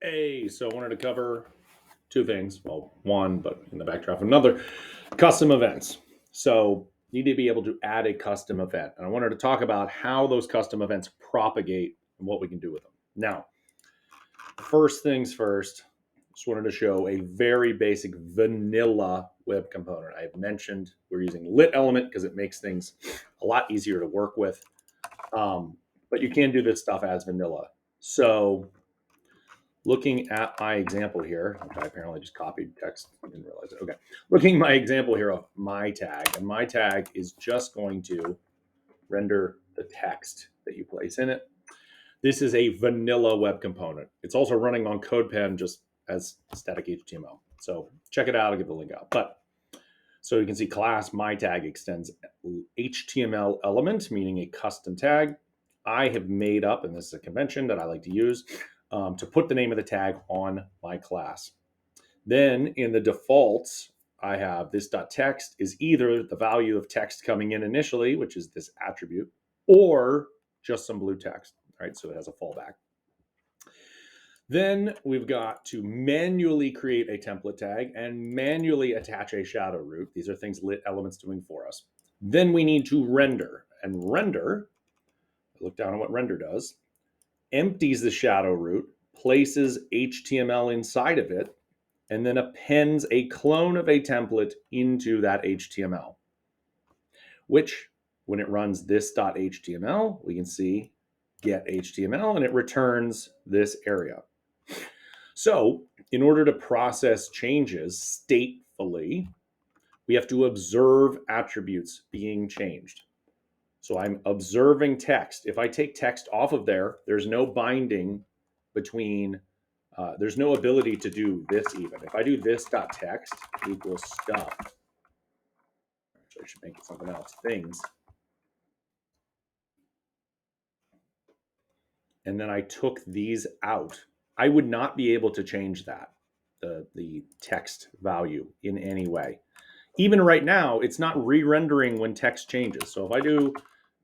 Hey, so I wanted to cover two things. Well, one, but in the backdrop, another, custom events. So you need to be able to add a custom event. And I wanted to talk about how those custom events propagate and what we can do with them. Now, first things first, just wanted to show a very basic vanilla web component. I've mentioned we're using lit element because it makes things a lot easier to work with. But you can do this stuff as vanilla. So looking at my example here, which I apparently just copied text, I didn't realize it. Okay. Looking at my example here of my tag, and my tag is just going to render the text that you place in it. This is a vanilla web component. It's also running on CodePen just as static HTML. So check it out. I'll give the link out. But so you can see class my tag extends HTML element, meaning a custom tag. I have made up, and this is a convention that I like to use, to put the name of the tag on my class. Then in the defaults, I have this.text is either the value of text coming in initially, which is this attribute, or just some blue text, right? So it has a fallback. Then we've got to manually create a template tag and manually attach a shadow root. These are things lit elements doing for us. Then we need to render, and render, look down at what render does, empties the shadow root, places HTML inside of it, and then appends a clone of a template into that HTML, which when it runs this.html, we can see get HTML, and it returns this area. So in order to process changes statefully, we have to observe attributes being changed. So I'm observing text. If I take text off of there, there's no binding between, there's no ability to do this even. If I do this.text equals stuff, actually I should make it something else, things, and then I took these out, I would not be able to change that, the text value in any way. Even right now, it's not re-rendering when text changes. So if I do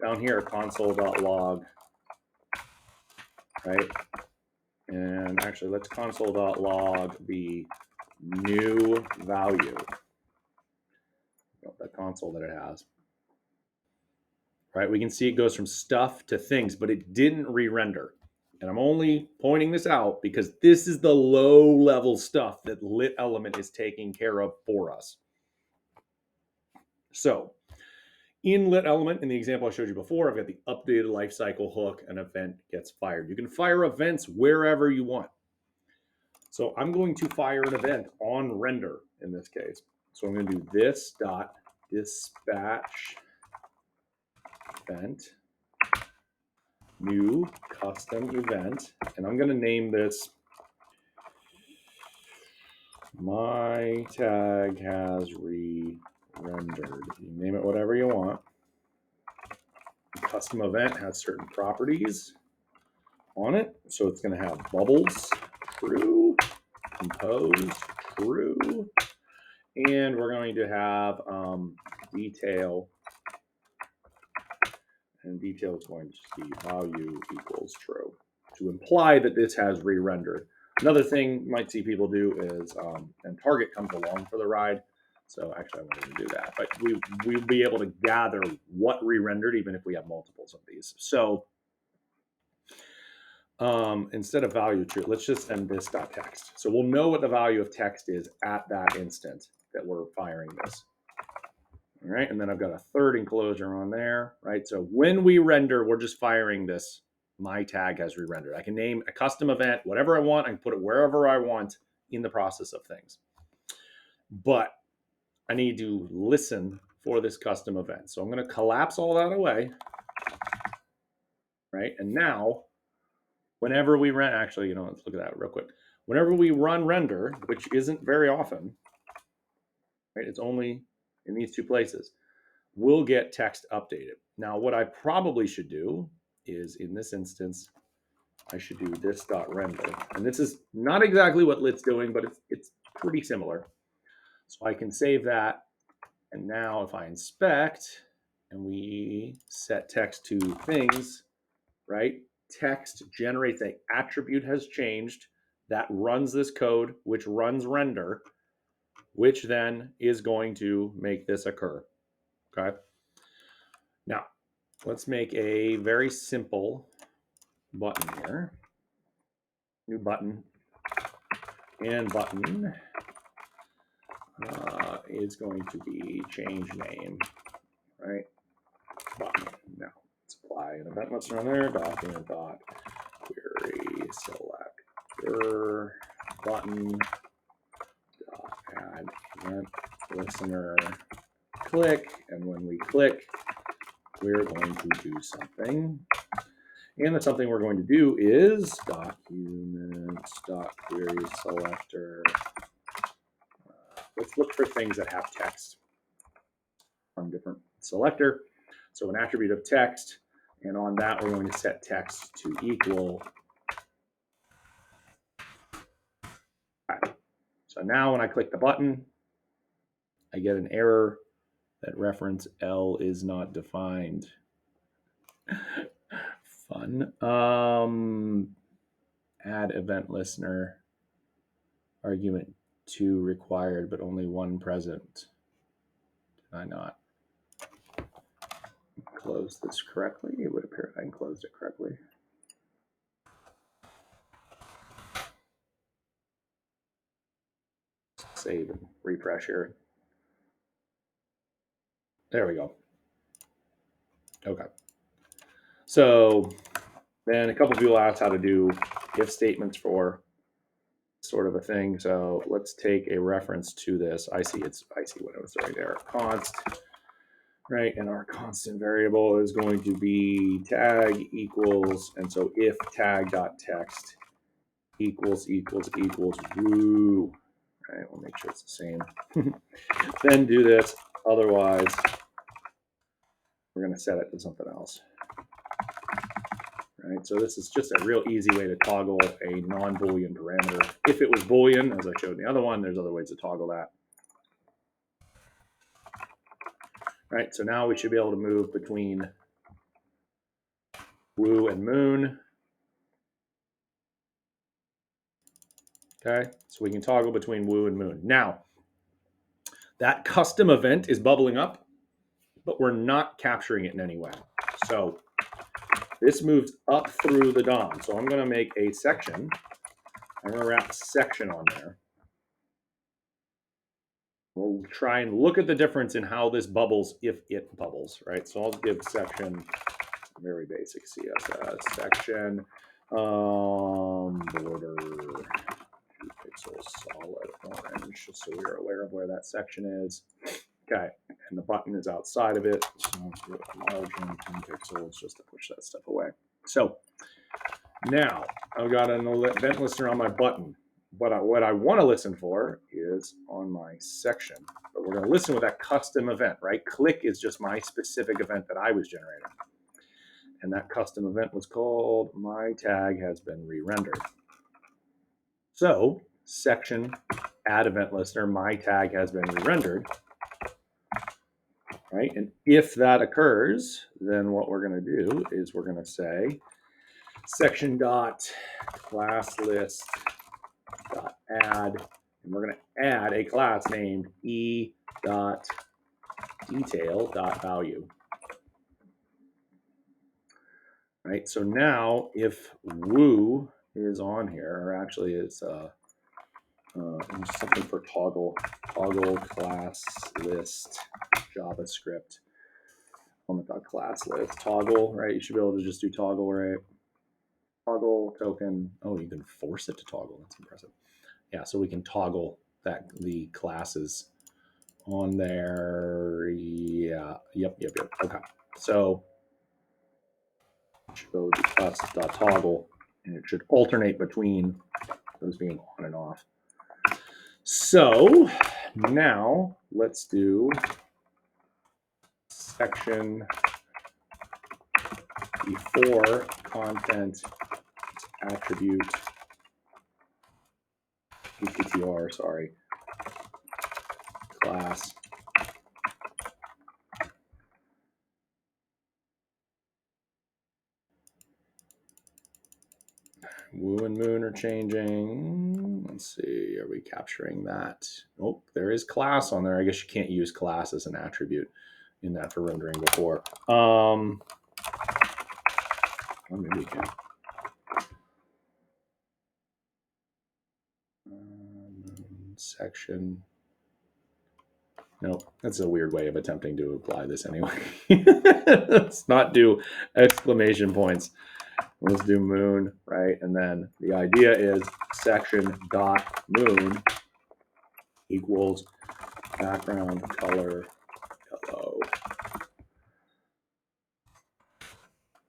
down here console.log, right? And actually, let's console.log the new value, the console that it has. Right, we can see it goes from stuff to things, but it didn't re-render. And I'm only pointing this out because this is the low-level stuff that lit element is taking care of for us. So in lit element, in the example I showed you before, I've got the updated lifecycle hook, an event gets fired. You can fire events wherever you want. So I'm going to fire an event on render in this case. So I'm going to do this dot dispatch event new custom event, and I'm going to name this my tag has re-rendered. You name it whatever you want. The custom event has certain properties on it, so it's going to have bubbles true, compose true, and we're going to have detail, and detail is going to just be value equals true to imply that this has re-rendered. Another thing you might see people do is, and target comes along for the ride. So actually I won't even do that, but we'll be able to gather what re-rendered even if we have multiples of these. So instead of value true, let's just send this.text. So we'll know what the value of text is at that instant that we're firing this. All right, and then I've got a third enclosure on there, right? So when we render, we're just firing this, my tag has re-rendered. I can name a custom event, whatever I want. I can put it wherever I want in the process of things. But I need to listen for this custom event. So I'm going to collapse all that away, right? And now, whenever we run, actually, you know, let's look at that real quick. Whenever we run render, which isn't very often, right? It's only in these two places, we'll get text updated. Now, what I probably should do is, in this instance, I should do this.render. And this is not exactly what lit's doing, but it's pretty similar. So I can save that. And now if I inspect and we set text to things, right? Text generates an attribute has changed. that runs this code, which runs render, which then is going to make this occur. Okay. Now, let's make a very simple button here. New button. And button is going to be change name, right? Button. Now, let's apply an event listener on there. Document dot query selector button dot add event listener click, and when we click, we're going to do something. And the something we're going to do is document.query selector. Let's look for things that have text from different selector. So an attribute of text, and on that we're going to set text to equal. Right. So now when I click the button, I get an error that reference L is not defined. Fun. Add event listener argument 2 required, but only 1 present. Did I not close this correctly? It would appear I closed it correctly. Save and refresh here. There we go. Okay. So then a couple of people asked how to do if statements for sort of a thing. So let's take a reference to this. I see what it was right there. Const, right? And our constant variable is going to be tag equals, and so if tag.text equals woo. Right, we'll make sure it's the same. Then do this. Otherwise, we're going to set it to something else. Right, so this is just a real easy way to toggle a non-Boolean parameter. If it was Boolean, as I showed in the other one, there's other ways to toggle that. Right, so now we should be able to move between woo and moon. Okay, so we can toggle between woo and moon. Now, that custom event is bubbling up, but we're not capturing it in any way. So this moves up through the DOM. So I'm going to make a section. I'm going to wrap section on there. We'll try and look at the difference in how this bubbles if it bubbles, right? So I'll give section very basic CSS section border 2 pixels solid orange, just so we're aware of where that section is. Okay, and the button is outside of it. So I'll do a margin 10 pixels just to push that stuff away. So now I've got an event listener on my button. But what I want to listen for is on my section. But we're going to listen with that custom event, right? Click is just my specific event that I was generating. And that custom event was called my tag has been re-rendered. So section add event listener, my tag has been re-rendered. Right? And if that occurs, then what we're going to do is we're going to say section dot class list dot add, and we're going to add a class named e dot detail dot value. Right, so now if woo is on here, or actually it's something for toggle class list JavaScript element.class list toggle, right? You should be able to just do toggle, right? Toggle token. Oh, you can force it to toggle. That's impressive. Yeah, so we can toggle that the classes on there. Yeah, yep. Okay, so it should go to us.toggle, and it should alternate between those being on and off. So now let's do section before content attribute PTR, sorry, class Woo and moon are changing. Let's see, are we capturing that? Nope, there is class on there. I guess you can't use class as an attribute in that for rendering before. Or maybe you can. Section. Nope, that's a weird way of attempting to apply this anyway. Let's not do exclamation points. Let's do moon, right? And then the idea is section dot moon equals background color yellow.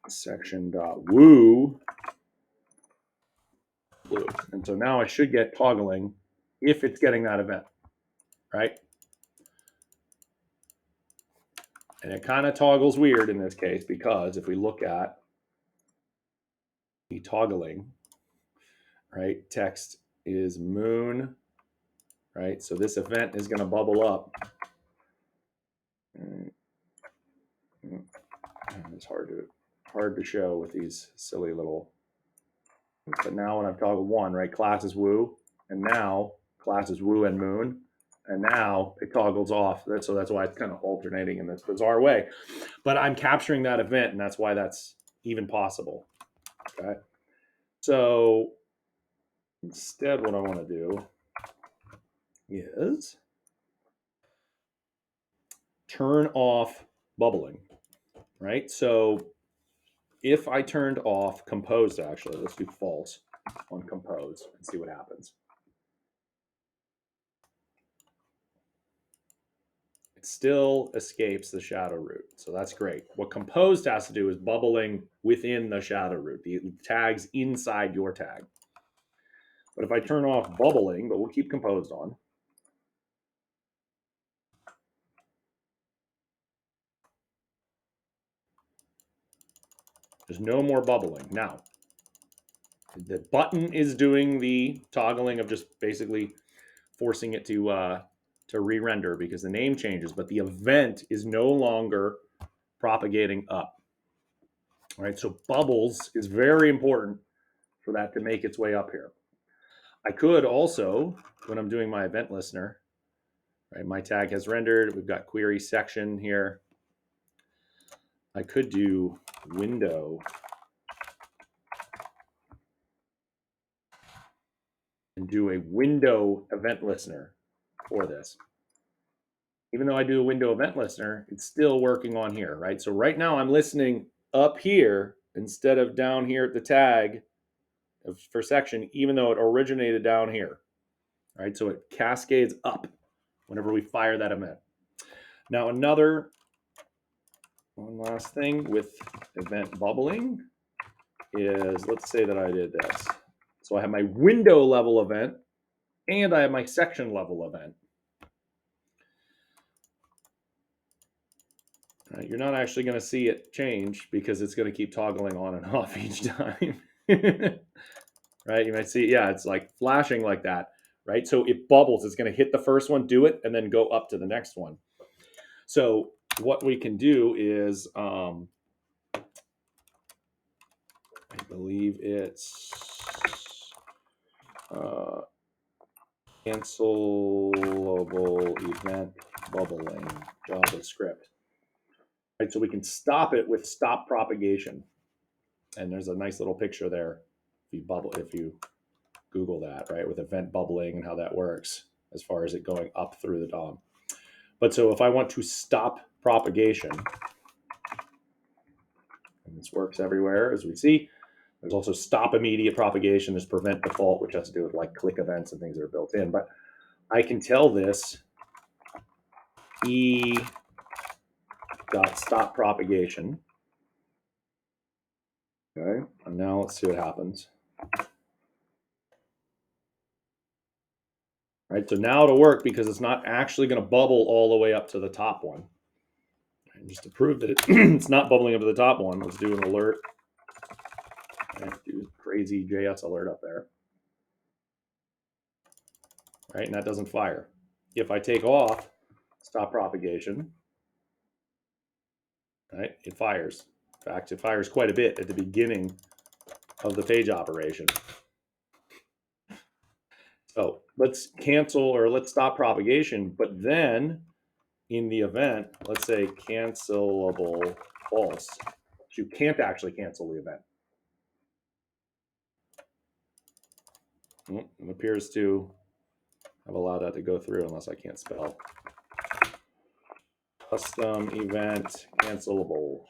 Section dot woo blue. And so now I should get toggling if it's getting that event, right? And it kind of toggles weird in this case because if we look at the toggling, right, text is moon, right? So this event is going to bubble up. It's hard to show with these silly little. But now when I've toggled one, right, class is woo, and now class is woo and moon, and now it toggles off. So that's why it's kind of alternating in this bizarre way. But I'm capturing that event, and that's why that's even possible. Okay. So instead, what I want to do is turn off bubbling, right? So if I turned off composed, actually, let's do false on compose and see what happens. It still escapes the shadow root. So that's great. What composed has to do is bubbling within the shadow root, the tags inside your tag. But if I turn off bubbling, but we'll keep composed on, there's no more bubbling. Now, the button is doing the toggling of just basically forcing it to re-render because the name changes, but the event is no longer propagating up. All right, so bubbles is very important for that to make its way up here. I could also, when I'm doing my event listener, right, my tag has rendered, we've got query section here. I could do window and do a window event listener for this. Even though I do a window event listener, it's still working on here, right? So right now I'm listening up here instead of down here at the tag for section, even though it originated down here, right? So it cascades up whenever we fire that event. Now one last thing with event bubbling is, let's say that I did this. So I have my window level event and I have my section level event. Right, you're not actually going to see it change because it's going to keep toggling on and off each time. Right, you might see, yeah, it's like flashing like that, right? So it bubbles, it's going to hit the first one, do it, and then go up to the next one. So what we can do is, I believe it's cancelable event bubbling JavaScript. Right, so we can stop it with stop propagation. And there's a nice little picture there if you Google that, right, with event bubbling and how that works as far as it going up through the DOM. But so if I want to stop propagation, and this works everywhere, as we see, there's also stop immediate propagation, there's prevent default, which has to do with like click events and things that are built in. But I can tell this e.stop propagation. Okay, and now let's see what happens. Right, so now it'll work because it's not actually going to bubble all the way up to the top one. And just to prove that it's not bubbling up to the top one, let's do an alert. And do crazy JS alert up there. Right, and that doesn't fire. If I take off stop propagation, right, it fires. In fact, it fires quite a bit at the beginning of the page operation. So let's cancel or let's stop propagation, but then in the event, let's say cancelable false. You can't actually cancel the event. It appears to have allowed that to go through unless I can't spell. Custom event cancelable.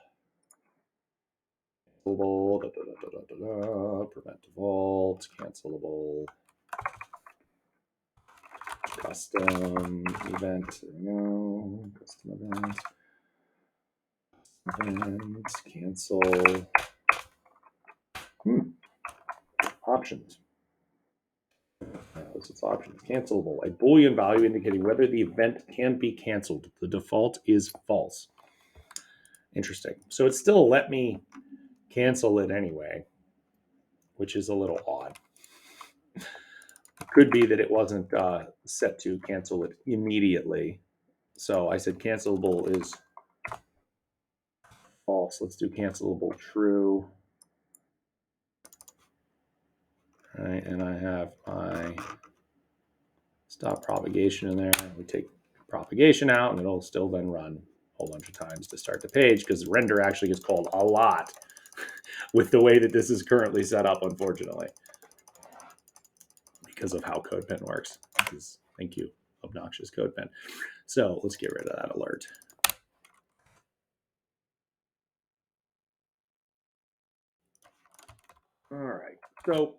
Prevent default, cancelable. Custom event, there we go. Custom event, cancel. Options. This is options. Cancelable. A Boolean value indicating whether the event can be canceled. The default is false. Interesting. So it still let me cancel it anyway, which is a little odd. It could be that it wasn't set to cancel it immediately. So I said cancelable is false. Let's do cancelable true. All right, and I have my stop propagation in there. We take propagation out, and it'll still then run a whole bunch of times to start the page because render actually gets called a lot with the way that this is currently set up, unfortunately, because of how codepen works. Thank you, obnoxious codepen. So let's get rid of that alert. All right. So,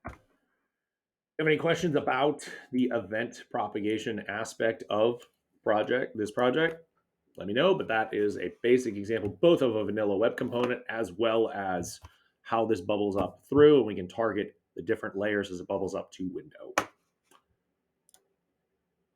have any questions about the event propagation aspect of this project? Let me know. But that is a basic example, both of a vanilla web component as well as how this bubbles up through, and we can target the different layers as it bubbles up to window.